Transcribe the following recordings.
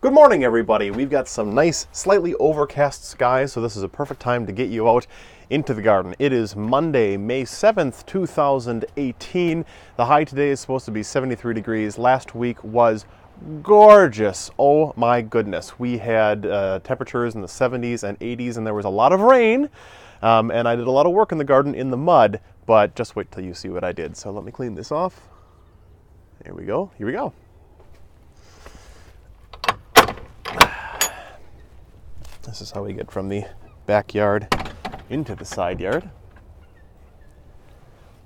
Good morning, everybody. We've got some nice, slightly overcast skies, so this is a perfect time to get you out into the garden. It is Monday, May 7th, 2018. The high today is supposed to be 73 degrees. Last week was gorgeous. Oh my goodness. We had temperatures in the 70s and 80s, and there was a lot of rain. And I did a lot of work in the garden in the mud, but just wait till you see what I did. So let me clean this off. Here we go. Here we go. This is how we get from the backyard into the side yard.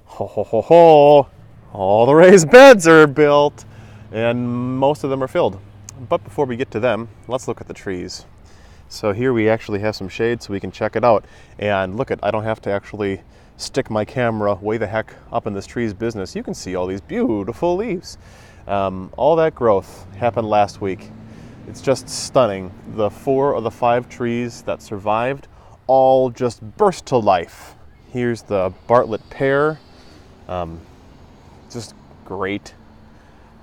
Ho ho ho ho! All the raised beds are built, and most of them are filled. But before we get to them, let's look at the trees. So here we actually have some shade so we can check it out. And look, I don't have to actually stick my camera way the heck up in this tree's business. You can see all these beautiful leaves. All that growth happened last week. It's just stunning. The 4 of the 5 trees that survived all just burst to life. Here's the Bartlett pear. Just great.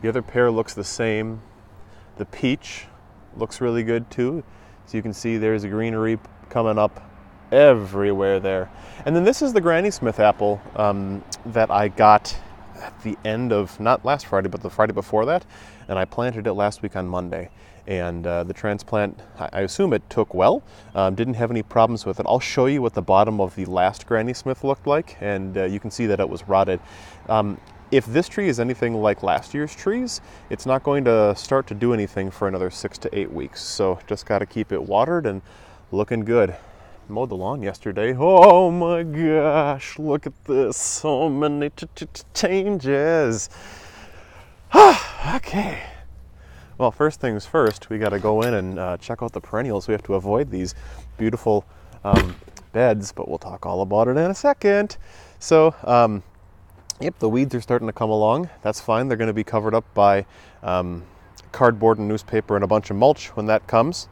The other pear looks the same. The peach looks really good too. So you can see there's a greenery coming up everywhere there. And then this is the Granny Smith apple that I got at the end of, not last Friday, but the Friday before that. And I planted it last week on Monday. And the transplant, I assume it took well, didn't have any problems with it. I'll show you what the bottom of the last Granny Smith looked like, and you can see that it was rotted. If this tree is anything like last year's trees, it's not going to start to do anything for another 6 to 8 weeks. So just got to keep it watered and looking good. Mowed the lawn yesterday. Oh my gosh, look at this. So many changes. Okay. Well, first things first, we got to go in and check out the perennials. We have to avoid these beautiful beds, but we'll talk all about it in a second. So, yep, the weeds are starting to come along. That's fine. They're going to be covered up by cardboard and newspaper and a bunch of mulch when that comes.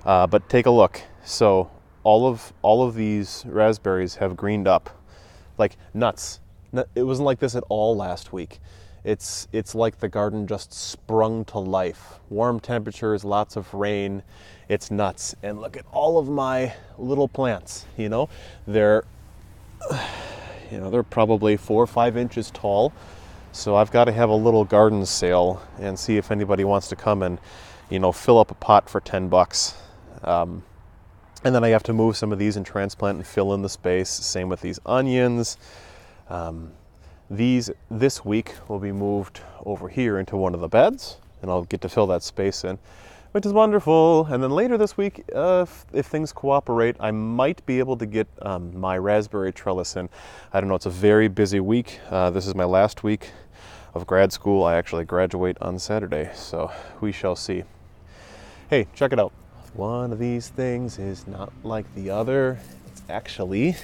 But take a look. So all of these raspberries have greened up like nuts. It wasn't like this at all last week. It's like the garden just sprung to life. Warm temperatures, lots of rain. It's nuts. And look at all of my little plants. They're probably 4 or 5 inches tall. So I've got to have a little garden sale and see if anybody wants to come and fill up a pot for $10. And then I have to move some of these and transplant and fill in the space. Same with these onions. These this week will be moved over here into one of the beds, and I'll get to fill that space in, which is wonderful. And then later this week, if things cooperate, I might be able to get my raspberry trellis in. I don't know, it's a very busy week. This is my last week of grad school. I actually graduate on Saturday, so we shall see. Hey, check it out. One of these things is not like the other. It's actually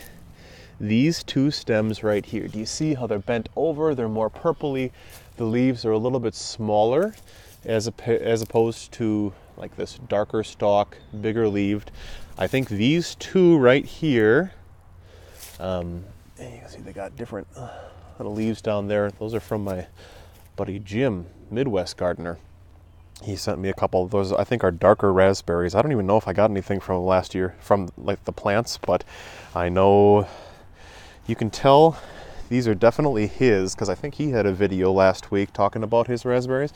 these 2 stems right here. Do you see how they're bent over? They're more purpley. The leaves are a little bit smaller as opposed to like this darker stalk, bigger leaved. I think these 2 right here, and you can see they got different little leaves down there. Those are from my buddy Jim, Midwest gardener. He sent me a couple of those, I think, are darker raspberries. I don't even know if I got anything from last year from like the plants, but I know you can tell these are definitely his, because I think he had a video last week talking about his raspberries.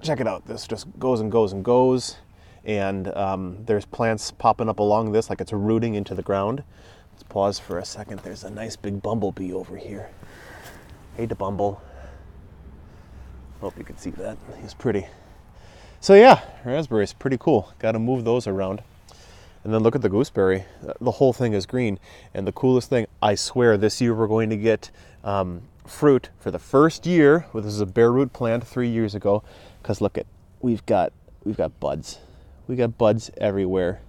Check it out. This just goes and goes and goes. And there's plants popping up along this like it's rooting into the ground. Let's pause for a second. There's a nice big bumblebee over here. Hey, da bumble. Hope you can see that. He's pretty. So yeah, raspberries, pretty cool. Got to move those around. And then look at the gooseberry. The whole thing is green. And the coolest thing, I swear, this year we're going to get fruit for the first year. Well, this is a bare root plant 3 years ago. Because look at, we've got buds. We got buds everywhere.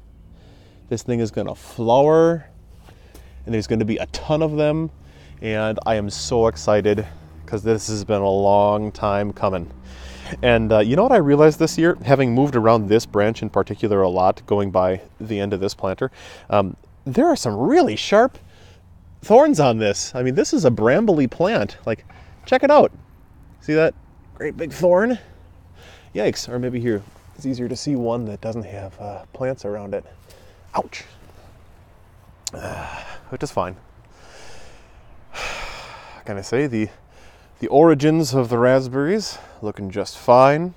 This thing is going to flower. And there's going to be a ton of them. And I am so excited because this has been a long time coming. And you know what I realized this year, having moved around this branch in particular a lot, going by the end of this planter, there are some really sharp thorns on this. I mean, this is a brambly plant. Like, check it out. See that great big thorn? Yikes. Or maybe here, It's easier to see one that doesn't have plants around it. Ouch. Which is fine. Can I say the origins of the raspberries looking just fine.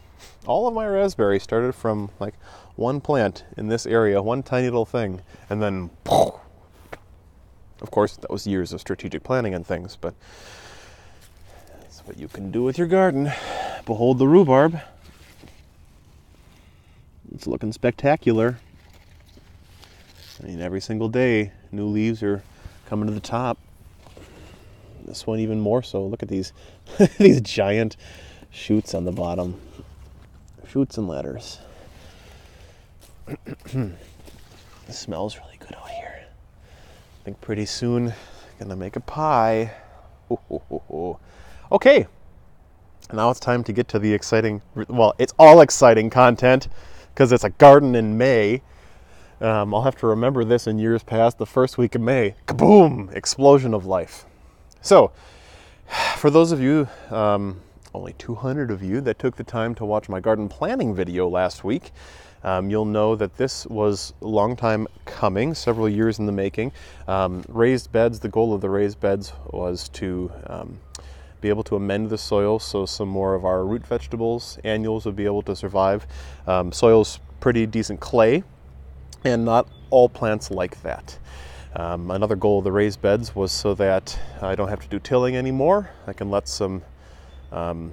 All of my raspberries started from like one plant in this area, one tiny little thing, and then of course that was years of strategic planning and things, but that's what you can do with your garden. Behold the rhubarb. It's looking spectacular. I mean, every single day new leaves are coming to the top. This one even more so. Look at these these giant shoots on the bottom. Shoots and ladders. It smells really good out here. I think pretty soon I'm gonna make a pie. Okay, now it's time to get to the exciting, well, it's all exciting content because it's a garden in May. I'll have to remember this in years past. The first week of May, kaboom, explosion of life. So, for those of you, only 200 of you that took the time to watch my garden planning video last week, you'll know that this was a long time coming, several years in the making. Raised beds, the goal of the raised beds was to be able to amend the soil so some more of our root vegetables, annuals, would be able to survive. Soil's pretty decent clay, and not all plants like that. Another goal of the raised beds was so that I don't have to do tilling anymore. I can let some, fungal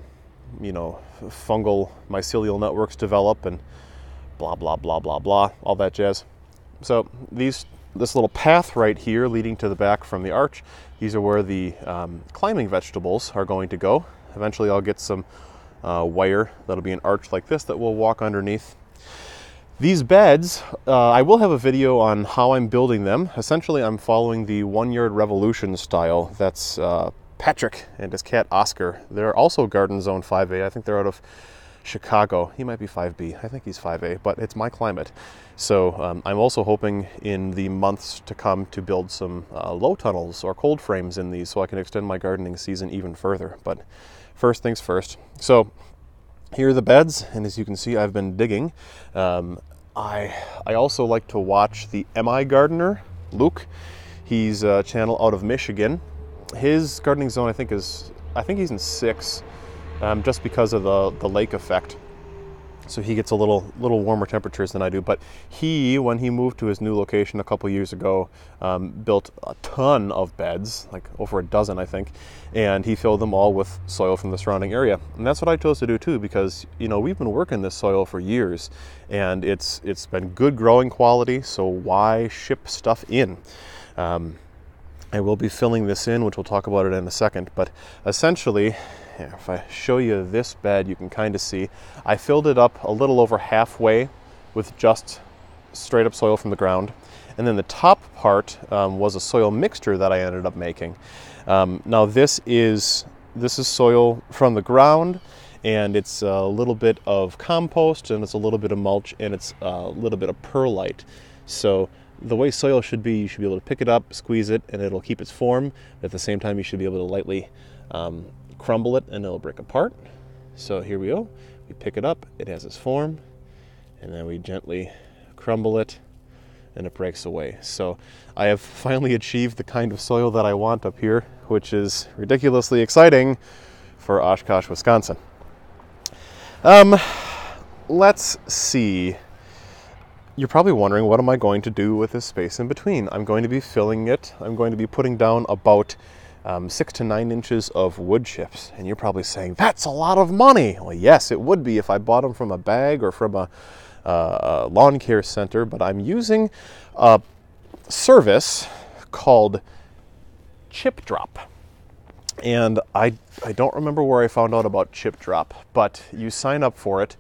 mycelial networks develop and blah, blah, blah, blah, blah, all that jazz. So this little path right here leading to the back from the arch, these are where the climbing vegetables are going to go. Eventually I'll get some wire that'll be an arch like this that we'll walk underneath. These beds, I will have a video on how I'm building them. Essentially, I'm following the 1 Yard Revolution style. That's Patrick and his cat Oscar. They're also Garden Zone 5A. I think they're out of Chicago. He might be 5B. I think he's 5A, but it's my climate. So I'm also hoping in the months to come to build some low tunnels or cold frames in these so I can extend my gardening season even further. But first things first. So here are the beds, and as you can see, I've been digging. I also like to watch the MI gardener, Luke. He's a channel out of Michigan. His gardening zone, I think he's in 6, just because of the lake effect. So he gets a little warmer temperatures than I do. But when he moved to his new location a couple years ago, built a ton of beds, like over a dozen, I think, and he filled them all with soil from the surrounding area. And that's what I chose to do too, because we've been working this soil for years, and it's been good growing quality. So why ship stuff in? I will be filling this in, which we'll talk about it in a second. But essentially, if I show you this bed, you can kind of see I filled it up a little over halfway with just straight up soil from the ground, and then the top part was a soil mixture that I ended up making. Now this is soil from the ground, and it's a little bit of compost, and it's a little bit of mulch, and it's a little bit of perlite. So the way soil should be, you should be able to pick it up, squeeze it, and it'll keep its form. At the same time, you should be able to lightly crumble it and it'll break apart. So here we go. We pick it up, it has its form, and then we gently crumble it and it breaks away. So I have finally achieved the kind of soil that I want up here, which is ridiculously exciting for Oshkosh, Wisconsin. Let's see. You're probably wondering, what am I going to do with this space in between? I'm going to be filling it. I'm going to be putting down about 6 to 9 inches of wood chips. And you're probably saying, that's a lot of money. Well, yes, it would be if I bought them from a bag or from a lawn care center, but I'm using a service called Chip Drop. And I don't remember where I found out about Chip Drop, but you sign up for it,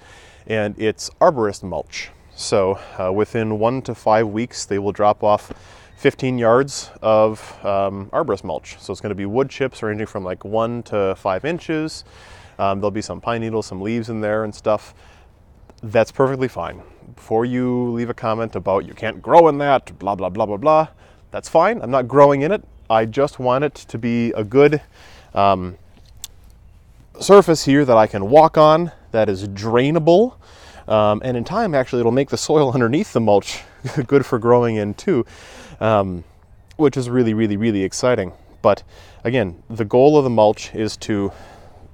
and it's arborist mulch. So within 1 to 5 weeks, they will drop off 15 yards of arborist mulch. So it's going to be wood chips ranging from like 1 to 5 inches. There'll be some pine needles, some leaves in there and stuff. That's perfectly fine. Before you leave a comment about you can't grow in that, blah, blah, blah, blah, blah, that's fine. I'm not growing in it. I just want it to be a good surface here that I can walk on, that is drainable. And in time, actually, it'll make the soil underneath the mulch good for growing in too, which is really, really, really exciting. But again, the goal of the mulch is to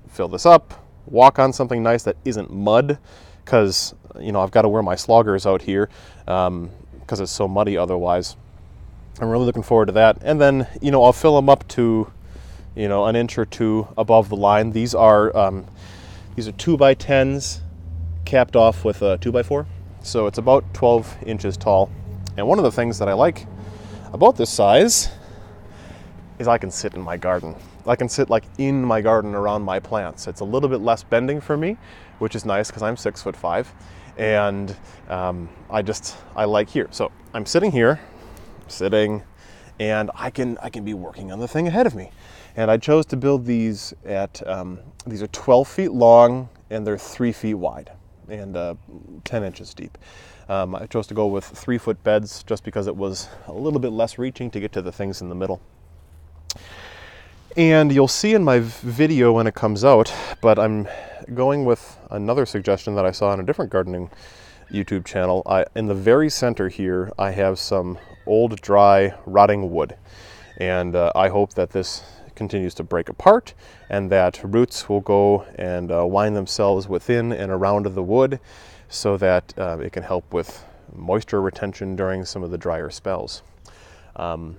fill this up, walk on something nice that isn't mud, because I've got to wear my sloggers out here because it's so muddy otherwise. I'm really looking forward to that. And then I'll fill them up to an inch or two above the line. These are 2x10s capped off with a 2x4, so it's about 12 inches tall. And one of the things that I like about this size is I can sit in my garden. I can sit like in my garden around my plants. It's a little bit less bending for me, which is nice because I'm 6'5", and I like here. So I'm sitting here, and I can be working on the thing ahead of me. And I chose to build these at these are 12 feet long and they're 3 feet wide and 10 inches deep. I chose to go with 3-foot beds just because it was a little bit less reaching to get to the things in the middle. And you'll see in my video when it comes out, but I'm going with another suggestion that I saw on a different gardening YouTube channel. In the very center here, I have some old, dry, rotting wood. And I hope that this continues to break apart and that roots will go and wind themselves within and around the wood so that it can help with moisture retention during some of the drier spells. And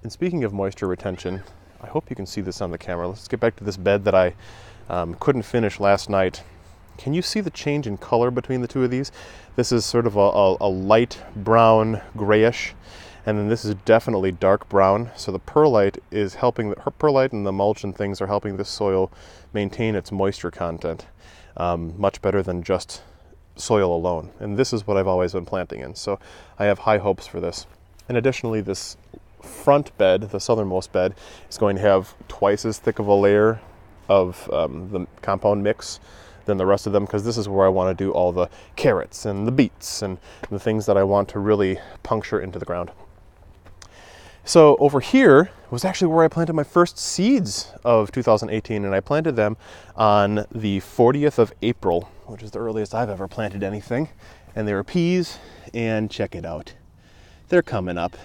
speaking of moisture retention, I hope you can see this on the camera. Let's get back to this bed that I couldn't finish last night. Can you see the change in color between the two of these? This is sort of a light brown grayish, and then this is definitely dark brown. So the perlite is helping, the perlite and the mulch and things are helping this soil maintain its moisture content much better than just soil alone. And this is what I've always been planting in. So I have high hopes for this. And additionally, this front bed, the southernmost bed, is going to have twice as thick of a layer of the compound mix than the rest of them, because this is where I want to do all the carrots and the beets and the things that I want to really puncture into the ground. So over here was actually where I planted my first seeds of 2018, and I planted them on the 40th of April, which is the earliest I've ever planted anything. And they were peas, and check it out. They're coming up.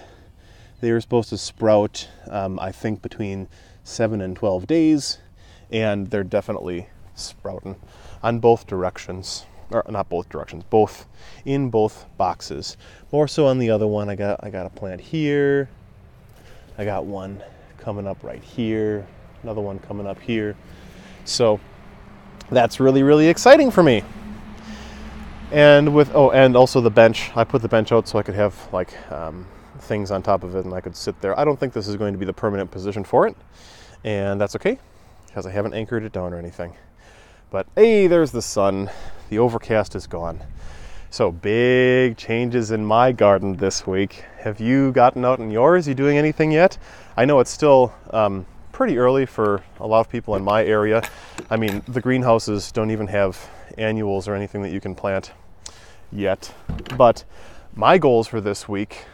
They were supposed to sprout, I think, between 7 and 12 days, and they're definitely sprouting on both directions, or not both directions, both in both boxes. More so on the other one. I got a plant here. I got one coming up right here, another one coming up here. So that's really, really exciting for me. And and also the bench. I put the bench out so I could have like things on top of it and I could sit there. I don't think this is going to be the permanent position for it, and that's okay because I haven't anchored it down or anything. But hey, there's the sun. The overcast is gone. So big changes in my garden this week. Have you gotten out in yours? You doing anything yet? I know it's still pretty early for a lot of people in my area. I mean, the greenhouses don't even have annuals or anything that you can plant yet. But my goals for this week,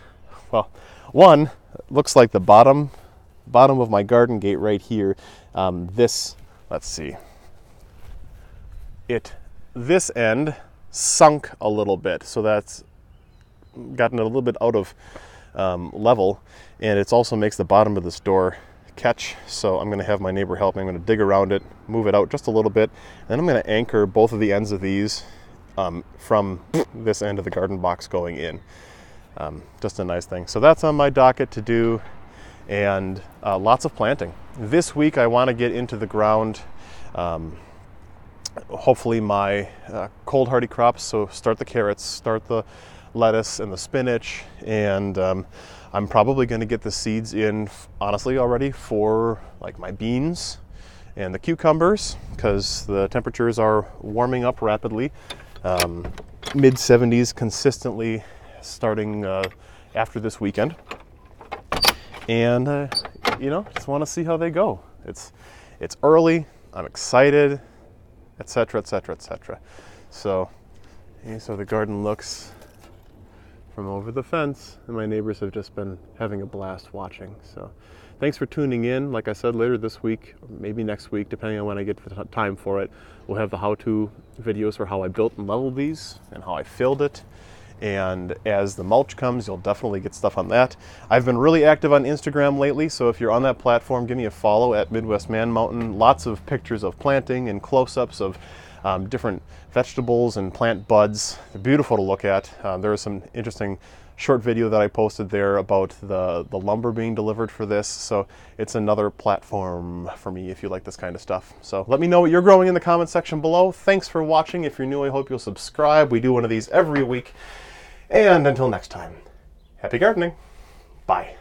well, one, looks like the bottom of my garden gate right here. Let's see. This end sunk a little bit, so that's gotten a little bit out of level, and it also makes the bottom of this door catch. So I'm going to have my neighbor help me. I'm going to dig around it, move it out just a little bit, and then I'm going to anchor both of the ends of these from this end of the garden box going in. Just a nice thing. So that's on my docket to do, and lots of planting. This week I want to get into the ground hopefully my cold hardy crops, so start the carrots, start the lettuce and the spinach, and I'm probably going to get the seeds in honestly already for like my beans and the cucumbers, because the temperatures are warming up rapidly, mid 70s consistently starting after this weekend, and just want to see how they go. It's early, I'm excited, etc., etc., etc. So here's how the garden looks from over the fence, and my neighbors have just been having a blast watching. So Thanks for tuning in. Like I said, later this week, or maybe next week, depending on when I get the time for it, we'll have the how-to videos for how I built and leveled these and how I filled it. And as the mulch comes, you'll definitely get stuff on that. I've been really active on Instagram lately, so if you're on that platform, give me a follow at Midwest Man Mountain. Lots of pictures of planting and close-ups of different vegetables and plant buds. They're beautiful to look at. There is some interesting short video that I posted there about the lumber being delivered for this. So it's another platform for me if you like this kind of stuff. So let me know what you're growing in the comment section below. Thanks for watching. If you're new, I hope you'll subscribe. We do one of these every week. And until next time, happy gardening. Bye.